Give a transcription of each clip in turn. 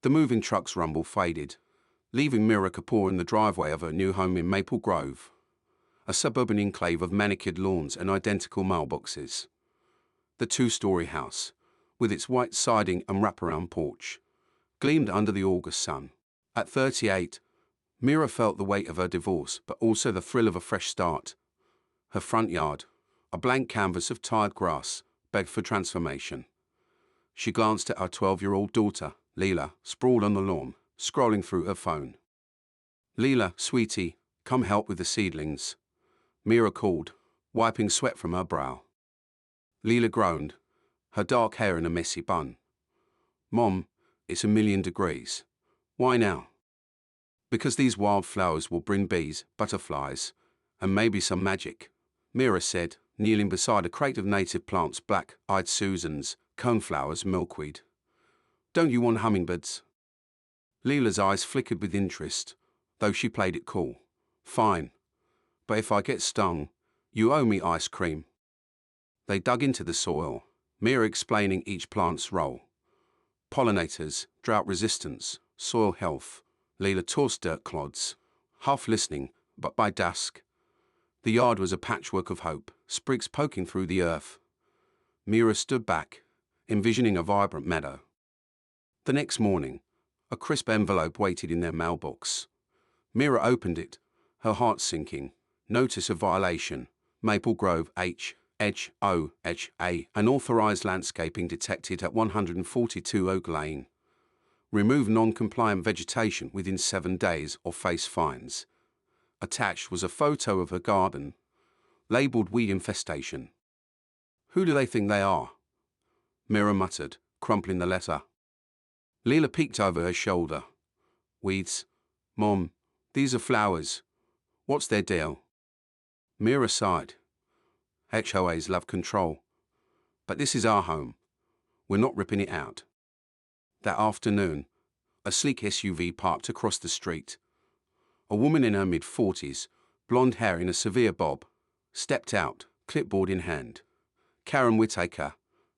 The moving truck's rumble faded, leaving Meera Kapoor in the driveway of her new home in Maple Grove, a suburban enclave of manicured lawns and identical mailboxes. The two-story house, with its white siding and wraparound porch, gleamed under the August sun. At 38, Meera felt the weight of her divorce, but also the thrill of a fresh start. Her front yard, a blank canvas of tired grass, begged for transformation. She glanced at her 12-year-old daughter, Lila, sprawled on the lawn, scrolling through her phone. "Lila, sweetie, come help with the seedlings," Meera called, wiping sweat from her brow. Lila groaned, her dark hair in a messy bun. "Mom, it's 1,000,000 degrees. Why now?" "Because these wildflowers will bring bees, butterflies, and maybe some magic," Meera said, kneeling beside a crate of native plants, black-eyed Susans, coneflowers, milkweed. "Don't you want hummingbirds?" Lila's eyes flickered with interest, though she played it cool. "Fine. But if I get stung, you owe me ice cream." They dug into the soil, Meera explaining each plant's role. Pollinators, drought resistance, soil health. Lila tossed dirt clods, half listening, but by dusk, the yard was a patchwork of hope, sprigs poking through the earth. Meera stood back, envisioning a vibrant meadow. The next morning, a crisp envelope waited in their mailbox. Meera opened it, her heart sinking. Notice of violation. Maple Grove HOA, unauthorized landscaping detected at 142 Oak Lane. Remove non-compliant vegetation within 7 days or face fines. Attached was a photo of her garden, labeled weed infestation. "Who do they think they are?" Meera muttered, crumpling the letter. Lila peeked over her shoulder. "Weeds? Mom, these are flowers. What's their deal?" Meera sighed. "HOAs love control. But this is our home. We're not ripping it out." That afternoon, a sleek SUV parked across the street. A woman in her mid-40s, blonde hair in a severe bob, stepped out, clipboard in hand. Karen Whittaker,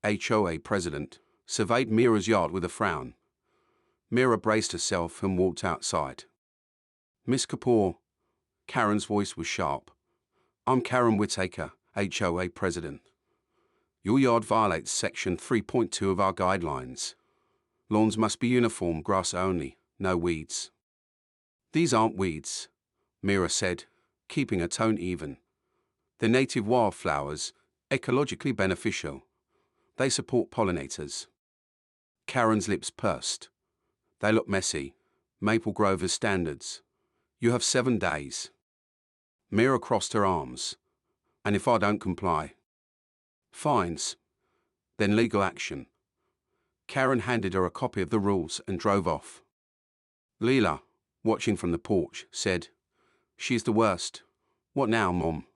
HOA president, surveyed Meera's yard with a frown. Meera braced herself and walked outside. "Miss Kapoor," Karen's voice was sharp. "I'm Karen Whittaker, HOA president. Your yard violates Section 3.2 of our guidelines. Lawns must be uniform, grass only, no weeds." "These aren't weeds," Meera said, keeping her tone even. "They're native wildflowers, ecologically beneficial. They support pollinators." Karen's lips pursed. "They look messy. Maple Grover's standards. You have 7 days." Meera crossed her arms. "And if I don't comply?" "Fines. Then legal action." Karen handed her a copy of the rules and drove off. Lila, watching from the porch, said, "She's the worst. What now, Mom?"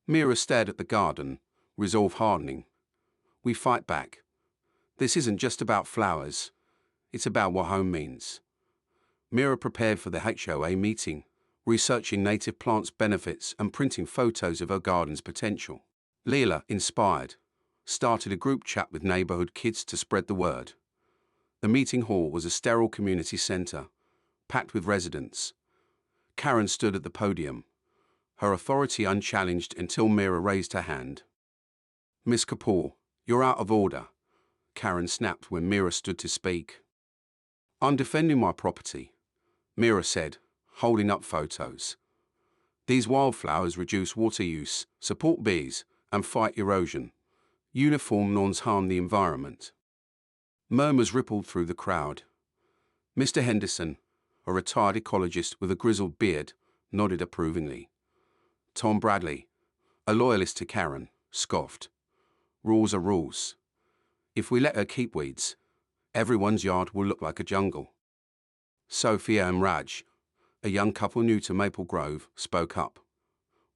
Meera stared at the garden, resolve hardening. "We fight back. This isn't just about flowers. It's about what home means." Meera prepared for the HOA meeting, researching native plants' benefits and printing photos of her garden's potential. Lila, inspired, started a group chat with neighborhood kids to spread the word. The meeting hall was a sterile community center, packed with residents. Karen stood at the podium, her authority unchallenged until Meera raised her hand. "Miss Kapoor, you're out of order," Karen snapped when Meera stood to speak. "I'm defending my property," Meera said, holding up photos. "These wildflowers reduce water use, support bees, and fight erosion. Uniform lawns harm the environment." Murmurs rippled through the crowd. Mr. Henderson, a retired ecologist with a grizzled beard, nodded approvingly. Tom Bradley, a loyalist to Karen, scoffed. "Rules are rules. If we let her keep weeds, everyone's yard will look like a jungle." Sophia and Raj, a young couple new to Maple Grove, spoke up.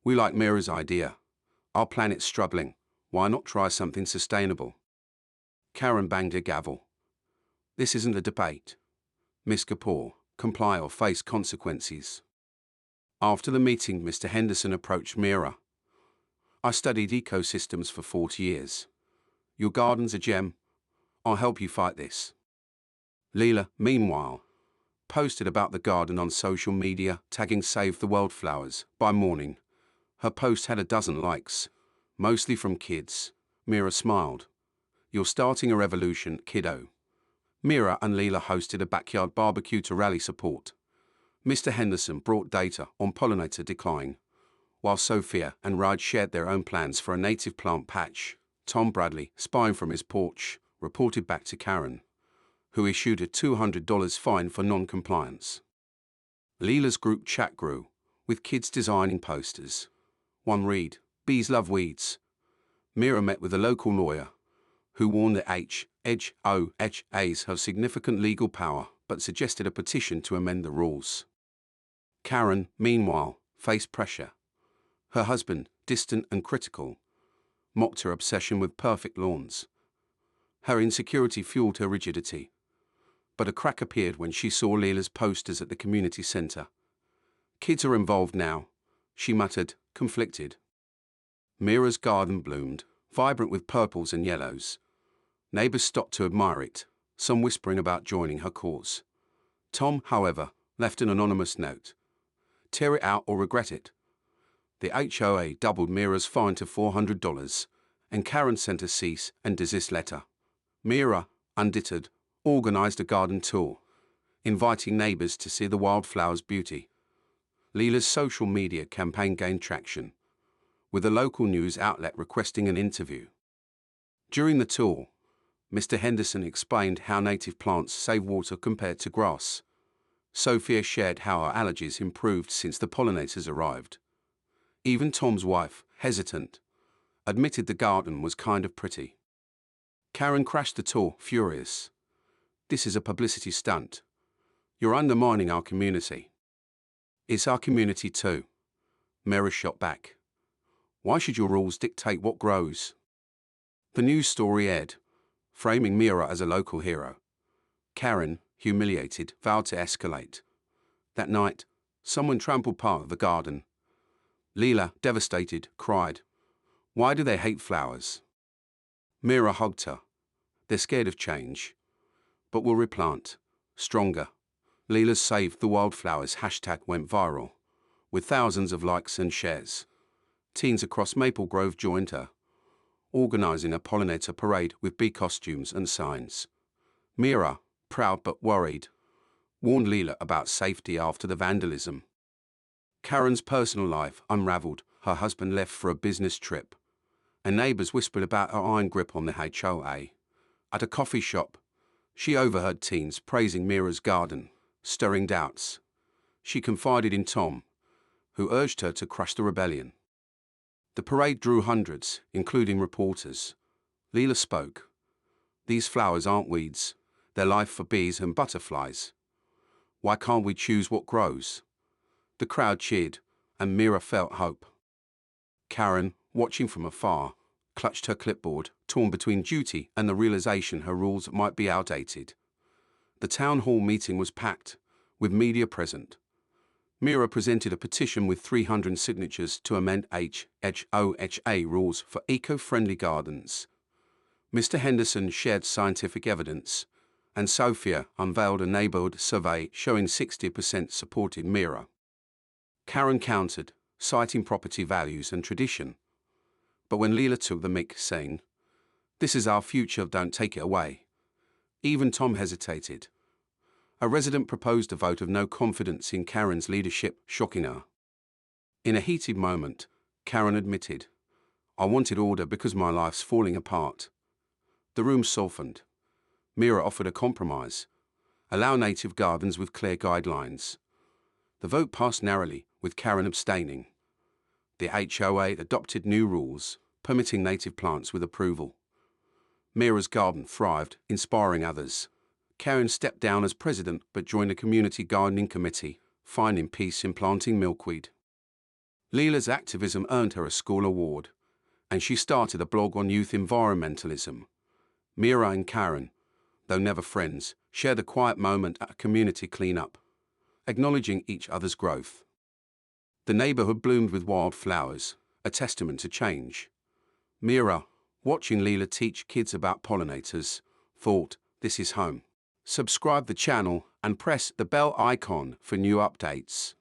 "We like Meera's idea. Our planet's struggling. Why not try something sustainable?" Karen banged her gavel. "This isn't a debate. Miss Kapoor, comply or face consequences." After the meeting, Mr. Henderson approached Meera. "I studied ecosystems for 40 years. Your garden's a gem. I'll help you fight this." Lila, meanwhile, posted about the garden on social media, tagging Save the Wildflowers. By morning, her post had a dozen likes, mostly from kids. Meera smiled. "You're starting a revolution, kiddo." Meera and Lila hosted a backyard barbecue to rally support. Mr. Henderson brought data on pollinator decline, while Sophia and Raj shared their own plans for a native plant patch. Tom Bradley, spying from his porch, reported back to Karen, who issued a $200 fine for non-compliance. Lila's group chat grew, with kids designing posters. One read, "Bees love weeds." Meera met with a local lawyer, who warned that HOAs have significant legal power, but suggested a petition to amend the rules. Karen, meanwhile, faced pressure. Her husband, distant and critical, mocked her obsession with perfect lawns. Her insecurity fueled her rigidity. But a crack appeared when she saw Lila's posters at the community centre. "Kids are involved now," she muttered, conflicted. Meera's garden bloomed, vibrant with purples and yellows. Neighbours stopped to admire it, some whispering about joining her cause. Tom, however, left an anonymous note. "Tear it out or regret it." The HOA doubled Meera's fine to $400, and Karen sent a cease and desist letter. Meera, undeterred, organised a garden tour, inviting neighbours to see the wildflowers' beauty. Lila's social media campaign gained traction, with a local news outlet requesting an interview. During the tour, Mr. Henderson explained how native plants save water compared to grass. Sophia shared how her allergies improved since the pollinators arrived. Even Tom's wife, hesitant, admitted the garden was kind of pretty. Karen crashed the tour, furious. "This is a publicity stunt. You're undermining our community." "It's our community too," Meera shot back. "Why should your rules dictate what grows?" The news story aired, framing Meera as a local hero. Karen, humiliated, vowed to escalate. That night, someone trampled part of the garden. Lila, devastated, cried, "Why do they hate flowers?" Meera hugged her. "They're scared of change, but will replant, stronger." Lila's Save the Wildflowers hashtag went viral, with thousands of likes and shares. Teens across Maple Grove joined her, organising a pollinator parade with bee costumes and signs. Meera, proud but worried, warned Lila about safety after the vandalism. Karen's personal life unravelled. Her husband left for a business trip, and neighbours whispered about her iron grip on the HOA. At a coffee shop, she overheard teens praising Meera's garden, stirring doubts. She confided in Tom, who urged her to crush the rebellion. The parade drew hundreds, including reporters. Lila spoke. "These flowers aren't weeds. They're life for bees and butterflies. Why can't we choose what grows?" The crowd cheered, and Meera felt hope. Karen, watching from afar, clutched her clipboard, torn between duty and the realization her rules might be outdated. The town hall meeting was packed, with media present. Meera presented a petition with 300 signatures to amend HOA rules for eco-friendly gardens. Mr. Henderson shared scientific evidence, and Sophia unveiled a neighborhood survey showing 60% supported Meera. Karen countered, citing property values and tradition. But when Lila took the mic, saying, "This is our future, don't take it away," even Tom hesitated. A resident proposed a vote of no confidence in Karen's leadership, shocking her. In a heated moment, Karen admitted, "I wanted order because my life's falling apart." The room softened. Meera offered a compromise: allow native gardens with clear guidelines. The vote passed narrowly, with Karen abstaining. The HOA adopted new rules, permitting native plants with approval. Meera's garden thrived, inspiring others. Karen stepped down as president but joined a community gardening committee, finding peace in planting milkweed. Lila's activism earned her a school award, and she started a blog on youth environmentalism. Meera and Karen, though never friends, shared a quiet moment at a community cleanup, acknowledging each other's growth. The neighborhood bloomed with wildflowers, a testament to change. Meera, watching Lila teach kids about pollinators, thought, "This is home." subscribe the channel and press the bell icon for new updates.